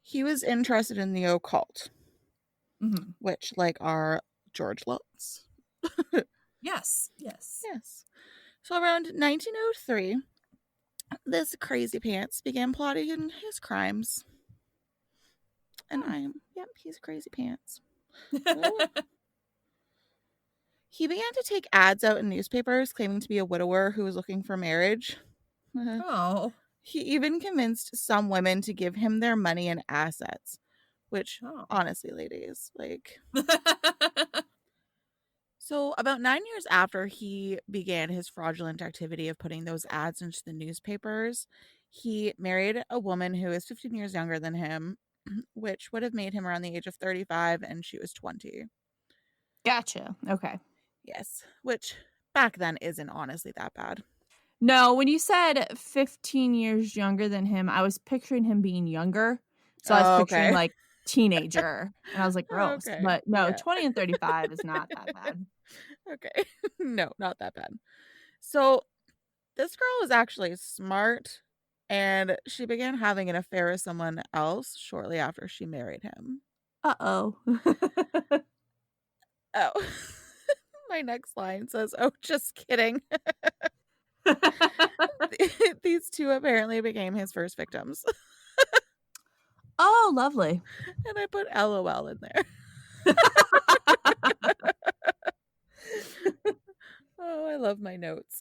he was interested in the occult, Mhm. which like our George loves. Yes. Yes. Yes. So around 1903, this crazy pants began plotting his crimes. And yep, he's crazy pants. Oh. He began to take ads out in newspapers claiming to be a widower who was looking for marriage. Oh. He even convinced some women to give him their money and assets, which, Oh. honestly, ladies, like. So, about 9 years after he began his fraudulent activity of putting those ads into the newspapers, he married a woman who is 15 years younger than him, which would have made him around the age of 35, and she was 20. Gotcha. Okay. Yes, which back then isn't honestly that bad. No, when you said 15 years younger than him, I was picturing him being younger. So I was Oh, picturing okay. like teenager. And I was like, gross. Okay. But no, Yeah. 20 and 35 is not that bad. Okay. No, not that bad. So, this girl was actually smart, and she began having an affair with someone else shortly after she married him. Uh-oh. Oh. My next line says, "Oh, just kidding." These two apparently became his first victims. Oh, lovely. And I put LOL in there. Oh, I love my notes.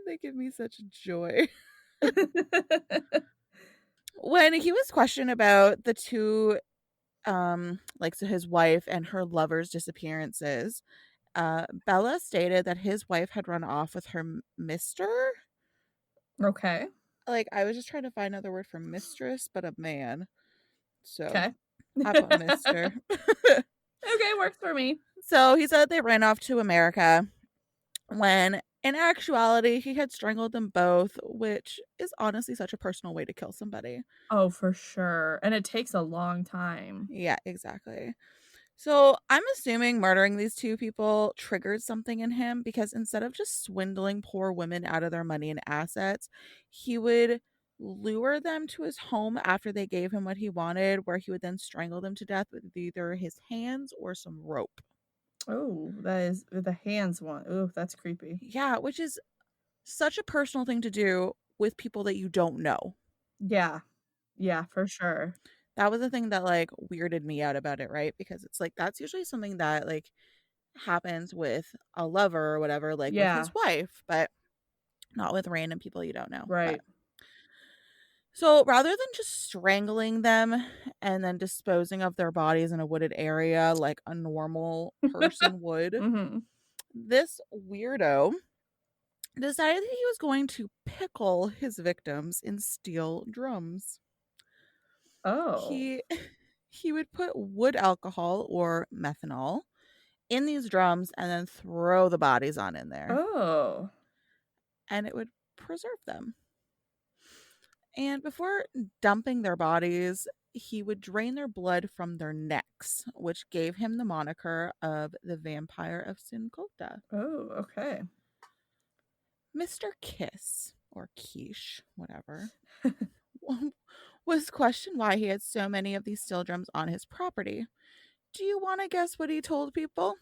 They give me such joy. When he was questioned about the two, like, so his wife and her lover's disappearances, Bella stated that his wife had run off with her mister. Okay. Like, I was just trying to find another word for mistress, but a man. So Okay. I put mister. Okay, works for me. So he said they ran off to America when in actuality he had strangled them both, which is honestly such a personal way to kill somebody. Oh, for sure. And it takes a long time. Yeah, exactly. So I'm assuming murdering these two people triggered something in him, because instead of just swindling poor women out of their money and assets, he would lure them to his home after they gave him what he wanted, where he would then strangle them to death with either his hands or some rope. Oh, that is the hands one. Oh, that's creepy. Yeah, which is such a personal thing to do with people that you don't know. Yeah. Yeah, for sure. That was the thing that like weirded me out about it, right? Because it's like that's usually something that like happens with a lover or whatever, like with Yeah. his wife, but not with random people you don't know. Right. So rather than just strangling them and then disposing of their bodies in a wooded area like a normal person would, Mhm. this weirdo decided that he was going to pickle his victims in steel drums. Oh. He he would put wood alcohol or methanol in these drums and then throw the bodies on in there, Oh. and it would preserve them. And before dumping their bodies, he would drain their blood from their necks, which gave him the moniker of the Vampire of Sincota. Oh, okay. Mr. Kiss, or Quiche, whatever, was questioned why he had so many of these steel drums on his property. Do you want to guess what he told people?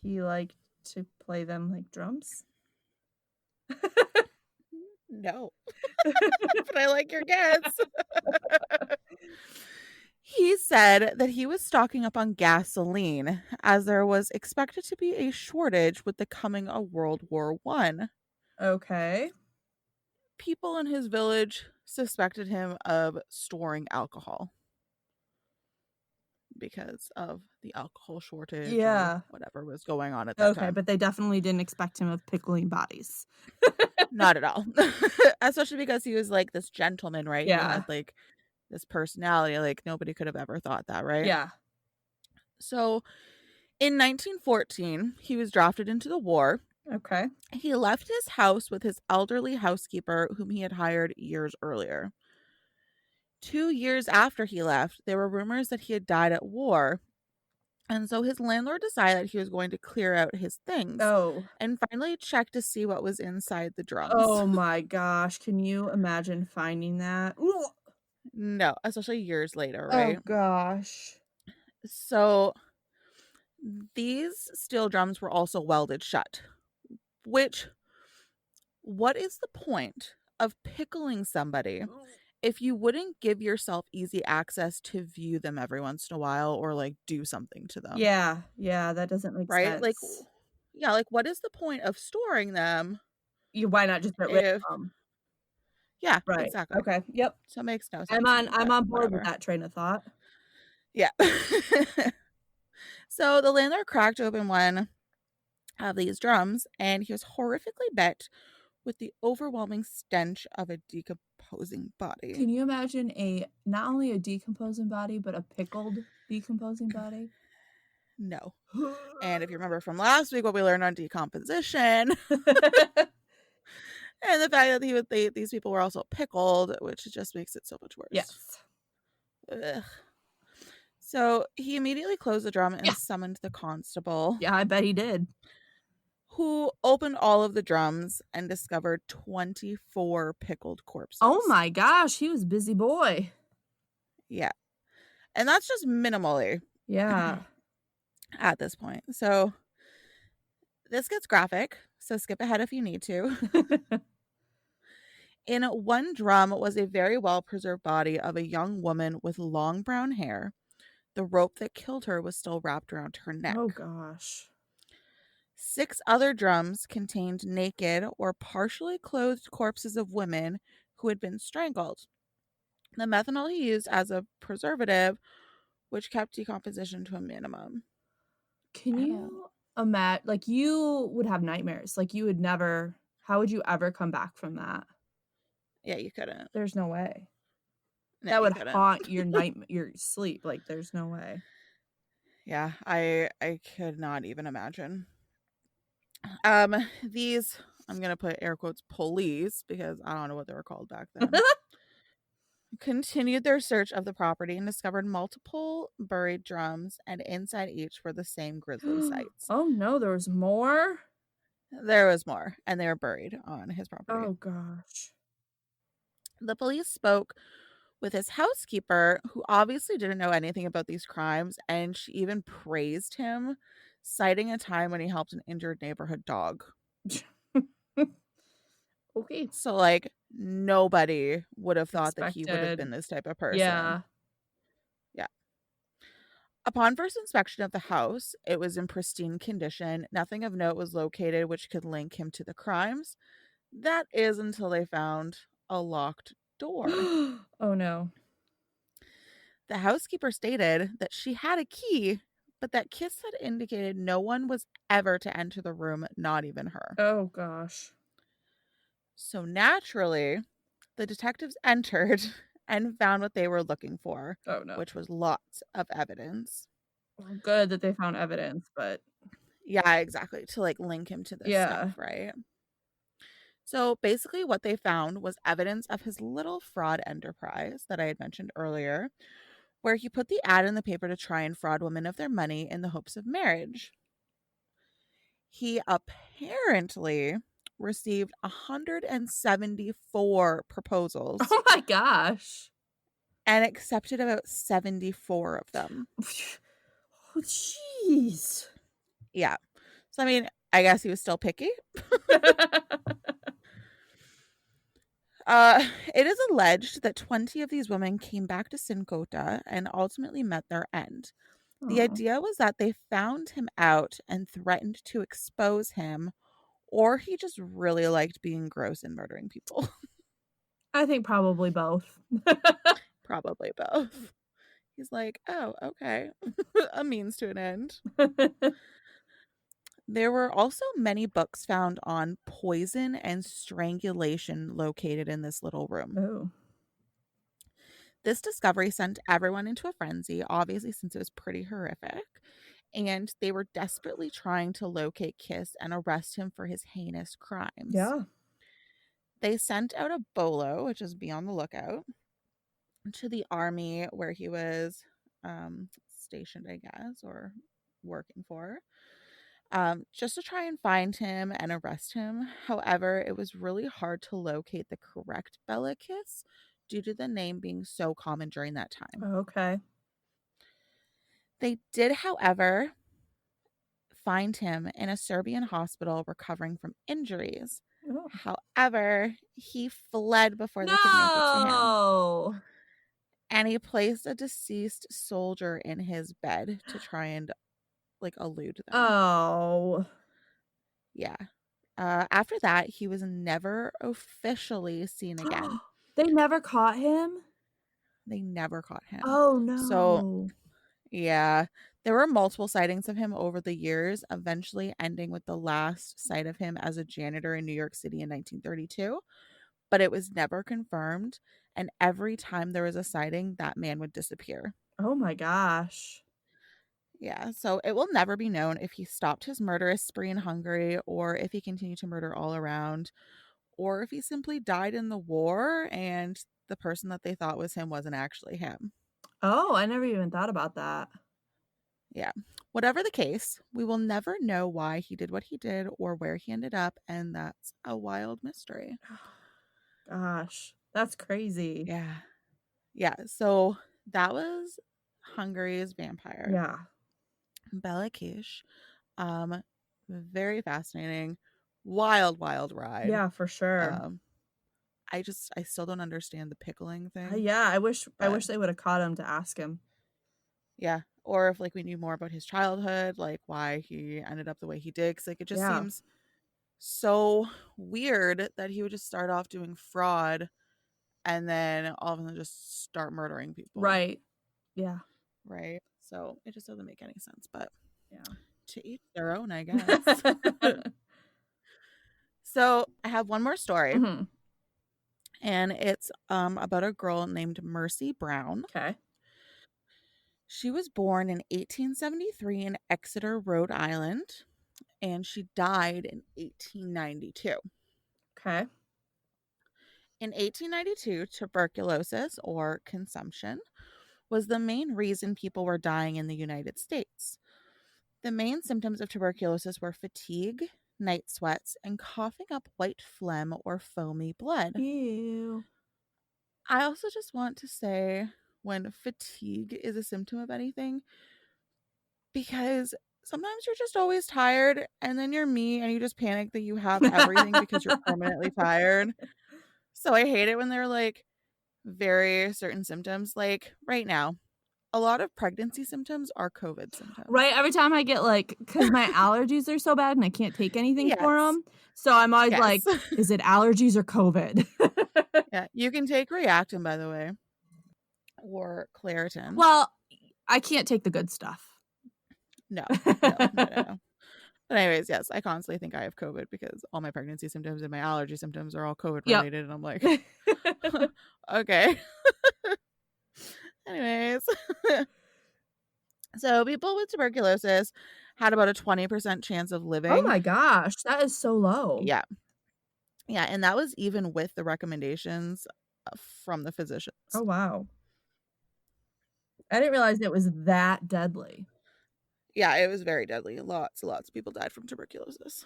He liked to play them like drums? No. But I like your guess. He said that he was stocking up on gasoline as there was expected to be a shortage with the coming of World War I. Okay. People in his village suspected him of storing alcohol. because of the alcohol shortage or Yeah. whatever was going on at that Okay, time. but they definitely didn't expect him of pickling bodies. Not at all. Especially because he was like this gentleman, right? He Yeah. had like this personality. Like nobody could have ever thought that, right? Yeah. So in 1914, he was drafted into the war. Okay. He left his house with his elderly housekeeper, whom he had hired years earlier. 2 years after he left, there were rumors that he had died at war. And so his landlord decided he was going to clear out his things Oh. and finally check to see what was inside the drums. Oh my gosh. Can you imagine finding that? Ooh. No, especially years later, Oh right? gosh. So these steel drums were also welded shut, which, what is the point of pickling somebody if you wouldn't give yourself easy access to view them every once in a while or like do something to them? Yeah. Yeah, that doesn't make Right? Like, sense. yeah, like what is the point of storing them Why not just get rid if, of them? yeah, Right. exactly. Okay. Yep. So it makes no I'm sense to on me, I'm but on board with whatever. that train of thought. Yeah. So the landlord cracked open one of these drums and he was horrifically bit with the overwhelming stench of a decomposing body. Can you imagine not only a decomposing body, but a pickled decomposing body? No. And if you remember from last week what we learned on decomposition and the fact that these people were also pickled, which just makes it so much worse. Yes. Ugh. So he immediately closed the drum and Yeah. summoned the constable. Yeah, I bet he did. Who opened all of the drums and discovered 24 pickled corpses. Oh my gosh, he was a busy boy. Yeah. And that's just minimally. Yeah. At this point. So this gets graphic, so skip ahead if you need to. In one drum was a very well-preserved body of a young woman with long brown hair. The rope that killed her was still wrapped around her neck. Oh gosh. 6 other drums contained naked or partially clothed corpses of women who had been strangled. The methanol he used as a preservative, which kept decomposition to a minimum. Can you imagine? Like, you would have nightmares. Like, you would never. How would you ever come back from that? Yeah, you couldn't. There's no way. No, that would couldn't. haunt your your sleep. Like, there's no way. Yeah, I could not even imagine. These, I'm gonna put air quotes, police, because I don't know what they were called back then. Continued their search of the property and discovered multiple buried drums, and inside each were the same grisly sites. Oh no, there was more? There was more, and they were buried on his property. Oh gosh. The police spoke with his housekeeper, who obviously didn't know anything about these crimes, and she even praised him, citing a time when he helped an injured neighborhood dog. Okay. So, like, nobody would have thought that he would have been this type of person. Yeah. Yeah. Upon first inspection of the house, it was in pristine condition. Nothing of note was located which could link him to the crimes. That is until they found a locked door. Oh no. The housekeeper stated that she had a key, but that Kiss had indicated no one was ever to enter the room, not even her. Oh gosh. So naturally, the detectives entered and found what they were looking for, Oh no. which was lots of evidence. Well, good that they found evidence, but yeah, exactly, to like link him to this stuff, right? So basically what they found was evidence of his little fraud enterprise that I had mentioned earlier, where he put the ad in the paper to try and fraud women of their money in the hopes of marriage. He apparently received 174 proposals. Oh my gosh. And accepted about 74 of them. Oh, jeez. Yeah. So, I mean, I guess he was still picky. It is alleged that 20 of these women came back to Sincota and ultimately met their end. The idea was that they found him out and threatened to expose him, or he just really liked being gross and murdering people. I think probably both. Probably both. He's like, oh, okay. A means to an end. There were also many books found on poison and strangulation located in this little room. Oh. This discovery sent everyone into a frenzy, obviously, since it was pretty horrific. And they were desperately trying to locate Kiss and arrest him for his heinous crimes. Yeah. They sent out a bolo, which is be on the lookout, to the army where he was stationed, I guess, or working for, just to try and find him and arrest him. However, it was really hard to locate the correct Bela Kiss due to the name being so common during that time. Okay. They did, however, find him in a Serbian hospital recovering from injuries. Oh. However, he fled before they could make it to him. No. And he placed a deceased soldier in his bed to try and elude them. Oh. Yeah. After that, he was never officially seen again. They never caught him? They never caught him. Oh, So, no. yeah, there were multiple sightings of him over the years, eventually ending with the last sight of him as a janitor in New York City in 1932. But it was never confirmed. And every time there was a sighting, that man would disappear. Oh, my gosh. Yeah, so it will never be known if he stopped his murderous spree in Hungary or if he continued to murder all around or if he simply died in the war and the person that they thought was him wasn't actually him. Oh, I never even thought about that. Yeah. Whatever the case, we will never know why he did what he did or where he ended up, and that's a wild mystery. Gosh, that's crazy. Yeah. Yeah, so that was Hungary's vampire. Yeah. Bela Kish. Very fascinating. Wild ride. Yeah, for sure. I still don't understand the pickling thing. Yeah, I wish they would have caught him to ask him. Yeah, or if we knew more about his childhood, why he ended up the way he did, because it just seems so weird that he would just start off doing fraud and then all of a sudden just start murdering people. Right. Yeah. Right. So it just doesn't make any sense, but yeah, to each their own, I guess. So I have one more story. Mm-hmm. And it's about a girl named Mercy Brown. Okay. She was born in 1873 in Exeter, Rhode Island, and she died in 1892. Okay. In 1892, tuberculosis, or consumption, was the main reason people were dying in the United States. The main symptoms of tuberculosis were fatigue, night sweats, and coughing up white phlegm or foamy blood. Ew. I also just want to say when fatigue is a symptom of anything, because sometimes you're just always tired and then you're me and you just panic that you have everything because you're permanently tired. So I hate it when they're very certain symptoms. Right now, a lot of pregnancy symptoms are COVID symptoms. Right. Every time I get because my allergies are so bad and I can't take anything for them. So I'm always is it allergies or COVID? Yeah. You can take Reactin, by the way, or Claritin. Well, I can't take the good stuff. No. But anyways, yes, I constantly think I have COVID because all my pregnancy symptoms and my allergy symptoms are all COVID related. And I'm like, okay. Anyways. So people with tuberculosis had about a 20% chance of living. Oh my gosh, that is so low. Yeah. Yeah, and that was even with the recommendations from the physicians. Oh, wow. I didn't realize it was that deadly. Yeah, it was very deadly. Lots of people died from tuberculosis.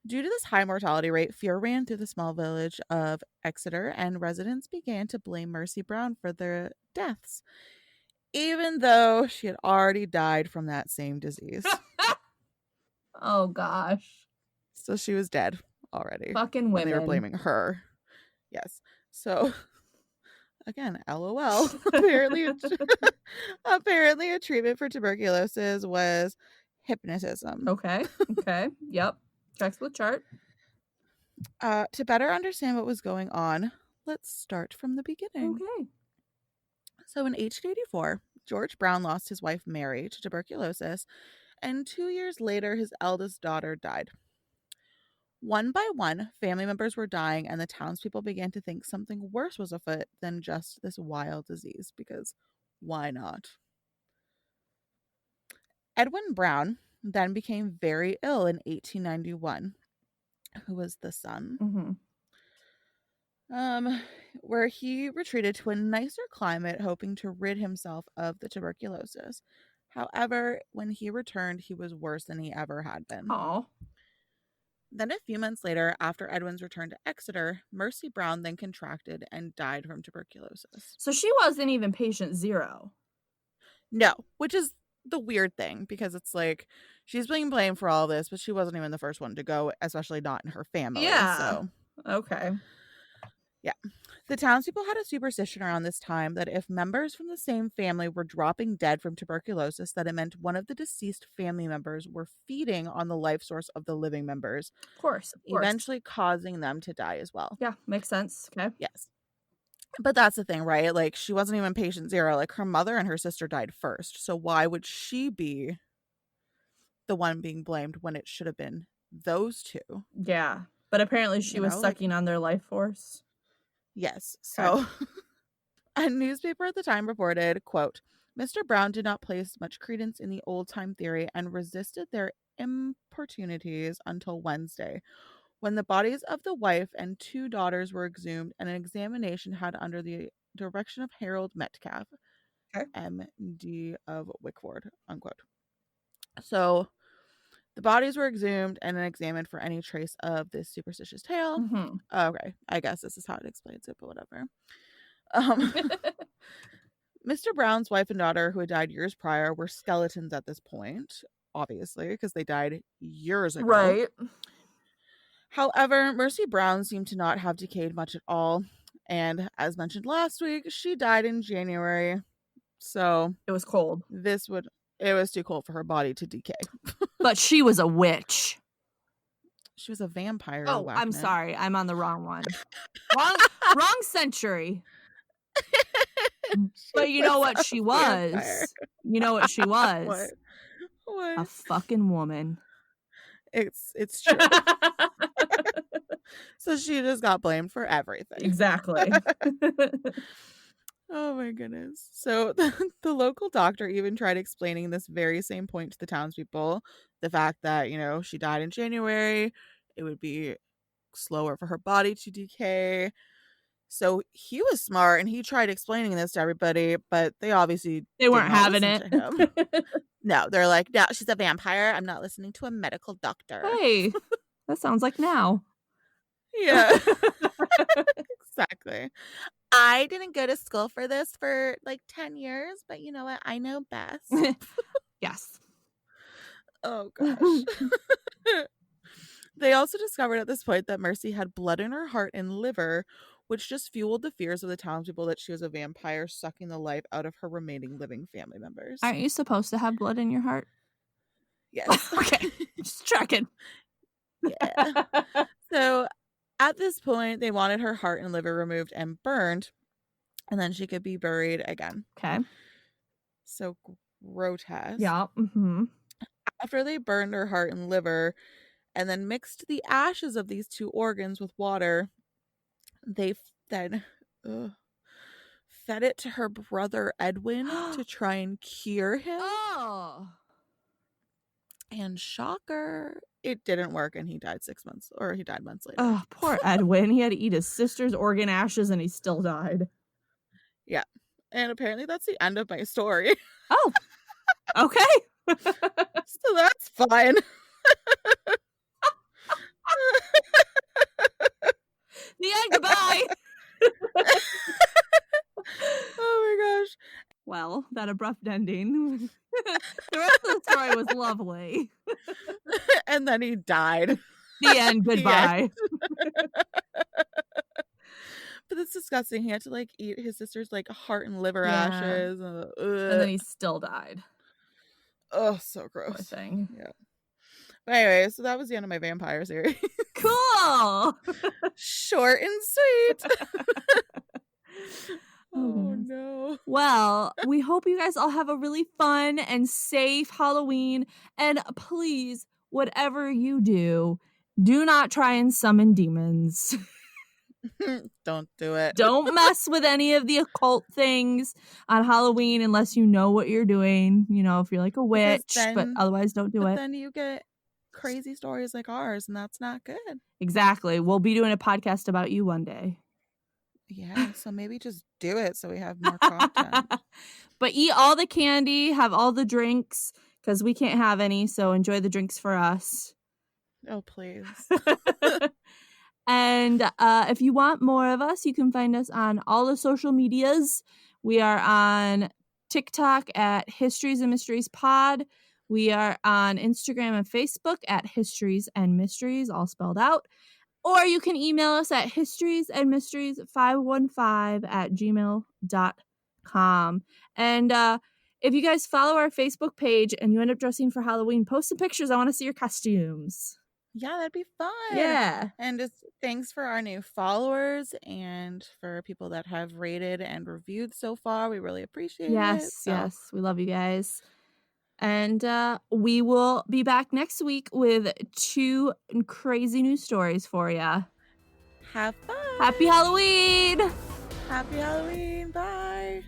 Due to this high mortality rate, fear ran through the small village of Exeter, and residents began to blame Mercy Brown for their deaths, even though she had already died from that same disease. Oh, gosh. So she was dead already. Fucking women. They were blaming her. Yes. So, again, LOL. Apparently a treatment for tuberculosis was hypnotism. Okay. Yep. Checks with chart. To better understand what was going on, let's start from the beginning. Okay. So in 1884, George Brown lost his wife Mary to tuberculosis, and 2 years later, his eldest daughter died. One by one, family members were dying, and the townspeople began to think something worse was afoot than just this wild disease, because why not? Edwin Brown then became very ill in 1891, who was the son, where he retreated to a nicer climate, hoping to rid himself of the tuberculosis. However, when he returned, he was worse than he ever had been. Oh. Then a few months later, after Edwin's return to Exeter, Mercy Brown then contracted and died from tuberculosis. So she wasn't even patient 0. No, which is the weird thing, because it's like she's being blamed for all this, but she wasn't even the first one to go, especially not in her family. Yeah. So, okay. Yeah. The townspeople had a superstition around this time that if members from the same family were dropping dead from tuberculosis, that it meant one of the deceased family members were feeding on the life source of the living members. Of course. Eventually causing them to die as well. Yeah, makes sense. Okay. Yes. But that's the thing, right? Like, she wasn't even patient 0. Like, her mother and her sister died first. So why would she be the one being blamed when it should have been those two? Yeah. But apparently she was sucking on their life force. Yes. So a newspaper at the time reported, quote, Mr. Brown did not place much credence in the old-time theory and resisted their importunities until Wednesday, when the bodies of the wife and 2 daughters were exhumed and an examination had under the direction of Harold Metcalf, M.D. of Wickford, unquote. So the bodies were exhumed and then examined for any trace of this superstitious tale. Okay, I guess this is how it explains it, but whatever. Mr. Brown's wife and daughter, who had died years prior, were skeletons at this point, obviously, because they died years ago. Right. However, Mercy Brown seemed to not have decayed much at all. And as mentioned last week, she died in January. So it was cold. It was too cold for her body to decay. But she was a witch. She was a vampire. Oh, I'm sorry. I'm on the wrong one. wrong century. But you know what she was? Vampire. You know what she was? What? A fucking woman. It's true. So she just got blamed for everything. Exactly. Oh my goodness. So the local doctor even tried explaining this very same point to the townspeople. The fact that, she died in January, it would be slower for her body to decay. So he was smart and he tried explaining this to everybody, but they weren't having it. No, they're like, no, she's a vampire. I'm not listening to a medical doctor. Hey, that sounds like now. Yeah. Exactly. I didn't go to school for this for like 10 years, but you know what? I know best. Yes. Oh, gosh. They also discovered at this point that Mercy had blood in her heart and liver, which just fueled the fears of the townspeople that she was a vampire sucking the life out of her remaining living family members. Aren't you supposed to have blood in your heart? Yes. Okay. Just checking. Yeah. So at this point, they wanted her heart and liver removed and burned, and then she could be buried again. Okay. So grotesque. Yeah. Mm-hmm. After they burned her heart and liver and then mixed the ashes of these 2 organs with water, they then fed it to her brother Edwin to try and cure him. Oh. And shocker, it didn't work and he died months later. Oh, poor Edwin. He had to eat his sister's organ ashes and he still died. Yeah. And apparently that's the end of my story. Oh. Okay. So that's fine. The end. Goodbye. Oh my gosh. Well, that abrupt ending. The rest of the story was lovely. And then he died. The end. Goodbye. The end. But it's disgusting. He had to eat his sister's heart and liver ashes. And then he still died. Oh, so gross. Poor thing. Yeah. But anyway, so that was the end of my vampire series. Cool. Short and sweet. Oh no. Well, we hope you guys all have a really fun and safe Halloween. And please, whatever you do not try and summon demons. Don't do it. Don't mess with any of the occult things on Halloween unless you know what you're doing. You know, if you're like a witch, but otherwise don't do it. But then you get crazy stories like ours, and that's not good. Exactly. We'll be doing a podcast about you one day. Yeah, so maybe just do it so we have more content. But eat all the candy, have all the drinks, because we can't have any, so enjoy the drinks for us. Oh, please. And if you want more of us, you can find us on all the social medias. We are on TikTok at Histories and Mysteries Pod. We are on Instagram and Facebook at Histories and Mysteries, all spelled out. Or you can email us at historiesandmysteries515@gmail.com. And if you guys follow our Facebook page and you end up dressing for Halloween, post some pictures. I want to see your costumes. Yeah, that'd be fun. Yeah. And just thanks for our new followers and for people that have rated and reviewed so far. We really appreciate it. Yes. We love you guys. And we will be back next week with 2 crazy new stories for you. Have fun. Happy Halloween! Happy Halloween. Bye.